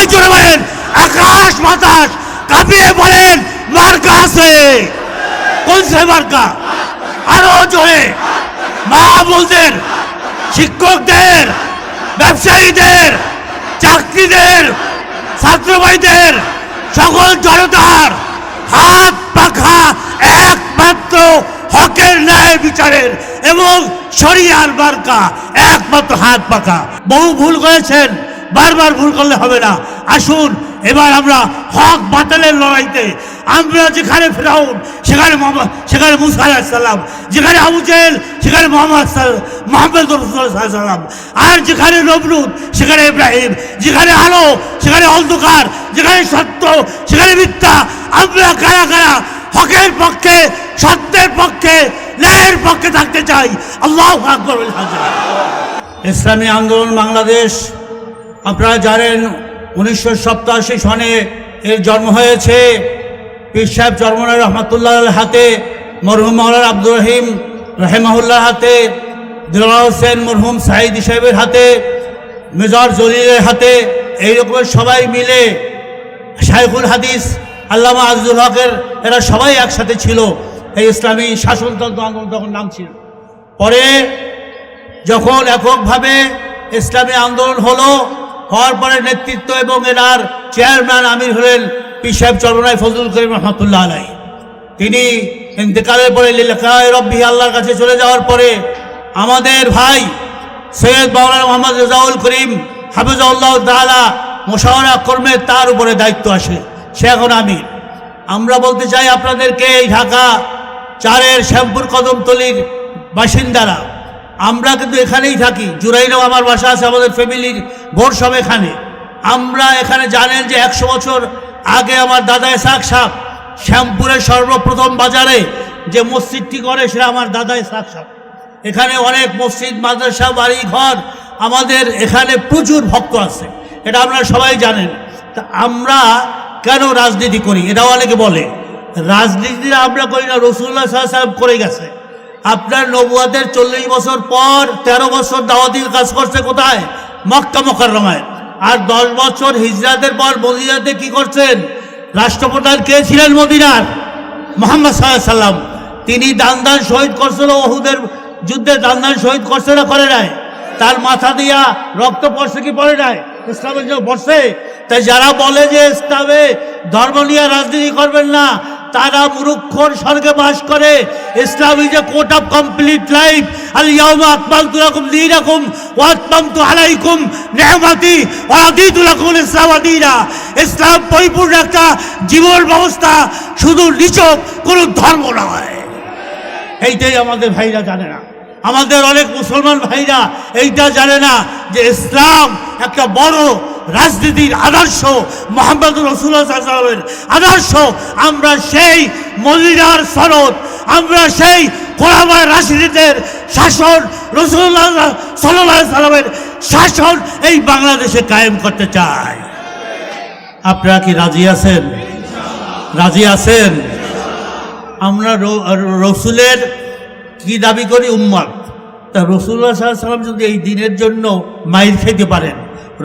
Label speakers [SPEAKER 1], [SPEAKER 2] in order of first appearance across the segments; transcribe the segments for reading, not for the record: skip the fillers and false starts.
[SPEAKER 1] সবাই জোরে বলেন, আকাশ বাতাস কাঁপিয়ে বলেন মার্কা আছে। কোন সে মার্কা? আরো জোরে। মা বোনদের, শিক্ষকদের, ব্যবসায়ীদের, চাকরিদের, ছাত্র ভাইদের, সকল জনতার হাত পাখা একমাত্র হকের ন্যায় বিচারের এবং শরিয়ার মার্কা, একমাত্র হাত পাখা। বহু ভুল করেছেন, বারবার ভুল করলে হবে না। আসুন এবার আমরা হক বাতিলের লড়াইতে, আমরা যেখানে ফিরাউন সেখানে মুসা আলাইহিস সালাম, যেখানে আবু জেহেল সেখানে মুহাম্মদ রাসূলুল্লাহ সাল্লাম, আর যেখানে নমরুদ সেখানে ইব্রাহিম, যেখানে আলো সেখানে অন্ধকার, যেখানে সত্য সেখানে মিথ্যা, আমরা কারা কারা হকের পক্ষে, সত্যের পক্ষে, ন্যায়ের পক্ষে থাকতে চাই। আল্লাহু আকবার। ইসলামী আন্দোলন বাংলাদেশ, আপনারা জানেন 1987 সনে এর জন্ম হয়েছে। পীর সাহেব চরমনাই রহমাতুল্লাহ হাতে, মরহুম মাওলানা আব্দুর রহিম রাহিমাহুল্লাহর হাতে, দিলওয়ার হোসেন মরহুম সাঈদী সাহেবের হাতে, মেজর জলিলের হাতে, এইরকম সবাই মিলে শাইখুল হাদিস আল্লামা আজিজুল হকের, এরা সবাই একসাথে ছিল। এই ইসলামী শাসনতন্ত্র আন্দোলন তখন নাম ছিল। পরে যখন এককভাবে ইসলামী আন্দোলন হওয়ার পরে নেতৃত্ব এবং এনার চেয়ারম্যান আমির হলেন পীর সাহেব চরমনাই ফজলুল করিম রহমাতুল্লাহ আলাইহি। তিনি ইন্তেকালের পরে লিকায়ে রব্বি, আল্লাহর কাছে চলে যাওয়ার পরে আমাদের ভাই সৈয়দ মাওলানা মোহাম্মদ রেজাউল করিম হাফিজাহুল্লাহ তাআলা মুশাওয়ারা কর্মে তার উপরে দায়িত্ব আসে, সে এখন আমির। আমরা বলতে চাই আপনাদেরকে, এই ঢাকা 4-এর শ্যামপুর কদমতলির বাসিন্দারা, আমরা কিন্তু এখানেই থাকি। জুরাইনেও আমার বাসা আছে, আমাদের ফ্যামিলির ভোর সব এখানে। আমরা এখানে জানেন যে 100 বছর আগে আমার দাদা ইসহাক সাহেব শ্যামপুরের সর্বপ্রথম বাজারে যে মসজিদটি করে সেটা আমার দাদা ইসহাক সাহেব। এখানে অনেক মসজিদ, মাদ্রাসা, বাড়ি ঘর, আমাদের এখানে প্রচুর ভক্ত আছে, এটা আপনারা সবাই জানেন। তা আমরা কেন রাজনীতি করি? এটাও অনেকে বলে রাজনীতি আমরা করি না, রাসূলুল্লাহ সাল্লাল্লাহু আলাইহি ওয়াসাল্লাম করে গেছে। আপনার নবুয়তের 40 বছর পর 13 বছর দাওয়াতির কাজ করছে কোথায়? মক্কা মুকাররমায়। আর 10 বছর হিজরাতের পর মদিনাতে কি করছেন? রাষ্ট্রপ্রধান কে ছিলেন মদিনার? মুহাম্মদ সাল্লাল্লাহু আলাইহি ওয়াসাল্লাম। তিনি দান শহীদ করছিল, ওহুদের যুদ্ধে দান শহীদ করছে না করে নাই? তার মাথা দিয়া রক্ত পড়ছে কি পড়ে নাই? ইসলামের জন্য পড়ছে। তাই যারা বলে যে ইসলামে ধর্ম নিয়ে রাজনীতি করবেন না, তারা মূর্খর স্বর্গে বাস করে। Islam is a code of complete life. আল ইয়াউমা আকমালতু লাকুম দীনাকুম ওয়া আতমামতু আলাইকুম নি'মাতি ওয়া রাদিতু লাকুমুল ইসলাম দীনা। ইসলাম পরিপূর্ণ একটা জীবন ব্যবস্থা, শুধু নিছক কোনো ধর্ম নয়। এইটাই আমাদের ভাইরা জানে না, আমাদের অনেক মুসলমান ভাইরা এইটা জানে না যে ইসলাম একটা বড় রাজনীতির আদর্শ, মুহাম্মদ রাসূলুল্লাহ সাল্লাল্লাহু আলাইহি ওয়াসাল্লামের আদর্শ। আমরা সেই মদিনার সনদ, আমরা সেই খোলাফায়ে রাশিদিনের শাসন, রাসূলুল্লাহ সাল্লাল্লাহু আলাইহি ওয়াসাল্লামের শাসন এই বাংলাদেশে কায়েম করতে চাই। আপনারা কি রাজি আছেন? রাজি আছেন? আমরা রসুলের কি দাবি করি? উম্মত। তা রাসূলুল্লাহ সাল্লাল্লাহু আলাইহি ওয়াসাল্লাম যদি এই দিনের জন্য মাইর খেতে পারেন,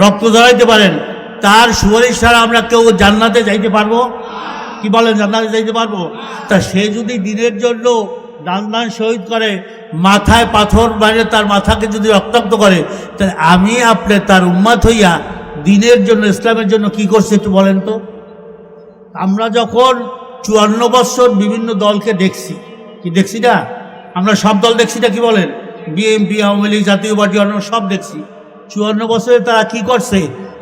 [SPEAKER 1] রক্ত ঝরাইতে পারেন, তার সুপারিশ ছাড়া আমরা কেউ জান্নাতে যাইতে পারবো? কি বলেন, জান্নাতে যাইতে পারবো? তা সে যদি দিনের জন্য দান শহীদ করে, মাথায় পাথর মারে তার মাথাকে যদি রক্তাক্ত করে, তাহলে আমি আপনি তার উম্মত হইয়া দিনের জন্য, ইসলামের জন্য কি করছে একটু বলেন তো? আমরা যখন 54 বছর বিভিন্ন দলকে দেখছি, কি দেখছি না? আমরা সব দল দেখছি না, কি বলেন? বিএনপি, আওয়ামী লীগ, জাতীয় পার্টি, অন্য সব দেখছি। 54 বছরে তারা কি করছে?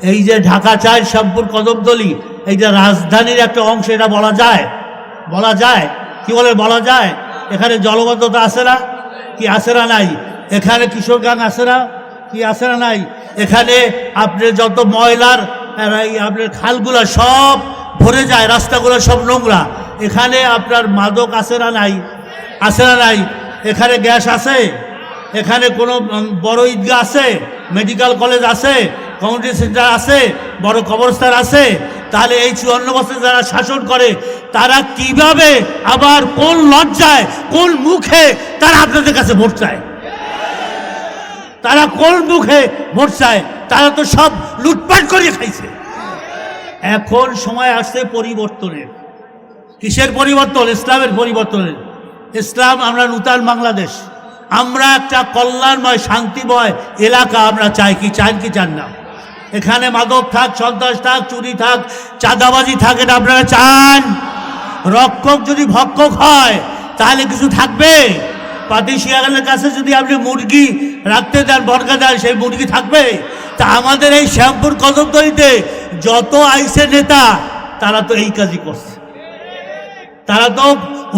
[SPEAKER 1] এই যে ঢাকা 4 শ্যামপুর কদমতলি, এই যে রাজধানীর একটা অংশ, এটা বলা যায়? বলা যায়? কি বলে বলা যায়? এখানে জলবদ্ধতা আছে না? কি আছে না নাই? এখানে কিশোরগঞ্জ আছে না? কি আছে না নাই? এখানে আপনার যত ময়লার আপনার খালগুলা সব ভরে যায়, রাস্তাগুলো সব নোংরা। এখানে আপনার মাদক আছে না নাই? আছে না নাই? এখানে গ্যাস আছে? এখানে কোনো বড় ঈদগাহ আছে? মেডিকেল কলেজ আছে? কমিউনিটি সেন্টার আছে? বড় কবরস্থান আছে? তাহলে এই 54 বছর যারা শাসন করে, তারা কিভাবে আবার কোন লজ্জায়, কোন মুখে তারা আপনাদের কাছে ভোট চায়? তারা কোন মুখে ভোট চায়? তারা তো সব লুটপাট করে খাইছে। এখন সময় আসছে পরিবর্তনের। কিসের পরিবর্তন? ইসলামের পরিবর্তনের। ইসলাম, আমরা নূতন বাংলাদেশ, আমরা একটা কল্যাণময় শান্তিময় এলাকা আমরা চাই। কি চান কি চান না? এখানে মাদক থাক, সন্ত্রাস থাক, চুরি থাক, চাঁদাবাজি থাকে না, আপনারা চান? রক্ষক যদি ভক্ষক হয় তাহলে কিছু থাকবে? পাতি শিয়ালের কাছে যদি আপনি মুরগি রাখতে দেন, বর্গা দেন, সেই মুরগি থাকবে? তা আমাদের এই শ্যামপুর কদমতলীতে যত আইসে নেতা তারা তো এই কাজই করছে। তারা তো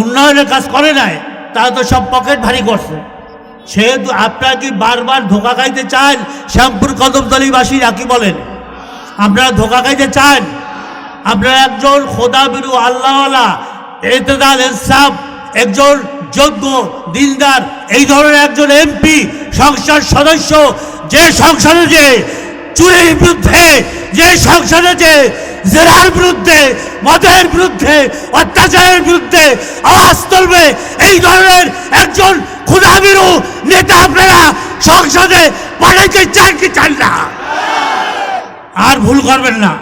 [SPEAKER 1] উন্নয়নের কাজ করে নাই, তারা তো সব পকেট ভারী করছে। সেহেতু আপনারা কি বারবার ধোকা খাইতে চান? শ্যামপুর কদমতলীবাসীরা কি বলেন? আপনারা ধোকা খাইতে চান? আপনারা একজন খোদাবিরু আল্লাহওয়ালা এতেদাল ইনসাফ, একজন যোগ্য দিনদার, এই ধরনের একজন এমপি, সংসদ সদস্য, যে সংসদে যে চুরির বিরুদ্ধে, যে সংসদে যে জেরার বিরুদ্ধে, মদের বিরুদ্ধে, অত্যাচারের বিরুদ্ধে আওয়াজ তুলবে, এই ধরনের একজন খোদাবিরু নেতা আপনারা সংসদে পাঠাইতে চান কি চান না? আর ভুল করবেন না,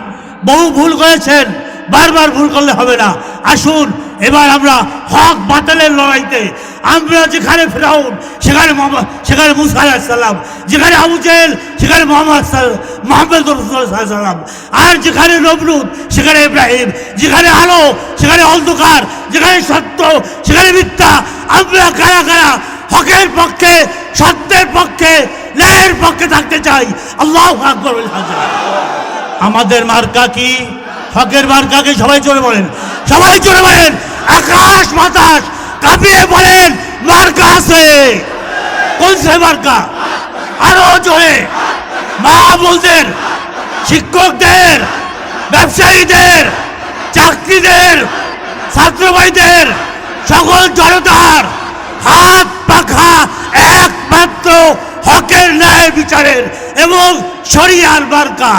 [SPEAKER 1] বহু ভুল করেছেন, বারবার ভুল করলে হবে না। আসুন এবার আমরা হক বাতিলের লড়াইতে, আমরা যেখানে ফিরাউন সেখানে মুসা আলাইহিস সালাম, যেখানে আবু জেহেল সেখানে মুহাম্মদ রাসূলুল্লাহ সাল্লাল্লাহু আলাইহি ওয়াসাল্লাম, আর যেখানে নমরুদ সেখানে ইব্রাহিম, যেখানে আলো সেখানে অন্ধকার, যেখানে সত্য সেখানে মিথ্যা, আমরা কারা কারা হকের পক্ষে, সত্যের পক্ষে, ন্যায়ের পক্ষে থাকতে চাই? আল্লাহু আকবার। আমাদের মার্কা কি? হকের মার্কাকে সবাই জোরে বলেন, সবাই জোরে বলেন, আকাশ বাতাস কাঁপিয়ে বলেন মার্কা আছে। কোন সে মার্কা? আরো জোরে। মা বোনদের, শিক্ষকদের, ব্যবসায়ীদের, চাকরিদের, ছাত্র ভাইদের, সকল জনতার হাত পাখা একমাত্র হকের ন্যায় বিচারের এবং শরিয়ার মার্কা,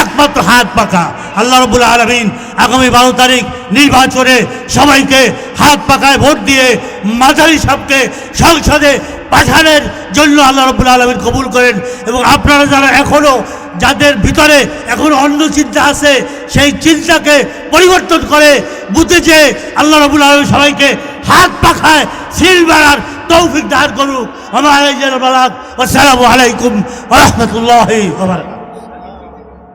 [SPEAKER 1] একমাত্র হাত পাখা। আল্লাহ রাব্বুল আলামিন আগামী 12 তারিখ নির্বাচনে সবাইকে হাত পাখায় ভোট দিয়ে মাঝারি সাহেবকে সংসদে পাঠানোর জন্য আল্লাহ রাব্বুল আলামিন কবুল করেন। এবং আপনারা যারা এখনও, যাদের ভিতরে এখনো অন্য চিন্তা আছে, সেই চিন্তাকে পরিবর্তন করে বুঝে যে আল্লাহ রাব্বুল আলামিন সবাইকে হাত পাখায় সিল মারার তৌফিক দান করুক। আসসালামু আলাইকুম ওয়া রাহমাতুল্লাহি ওয়া বারাকাতুহু।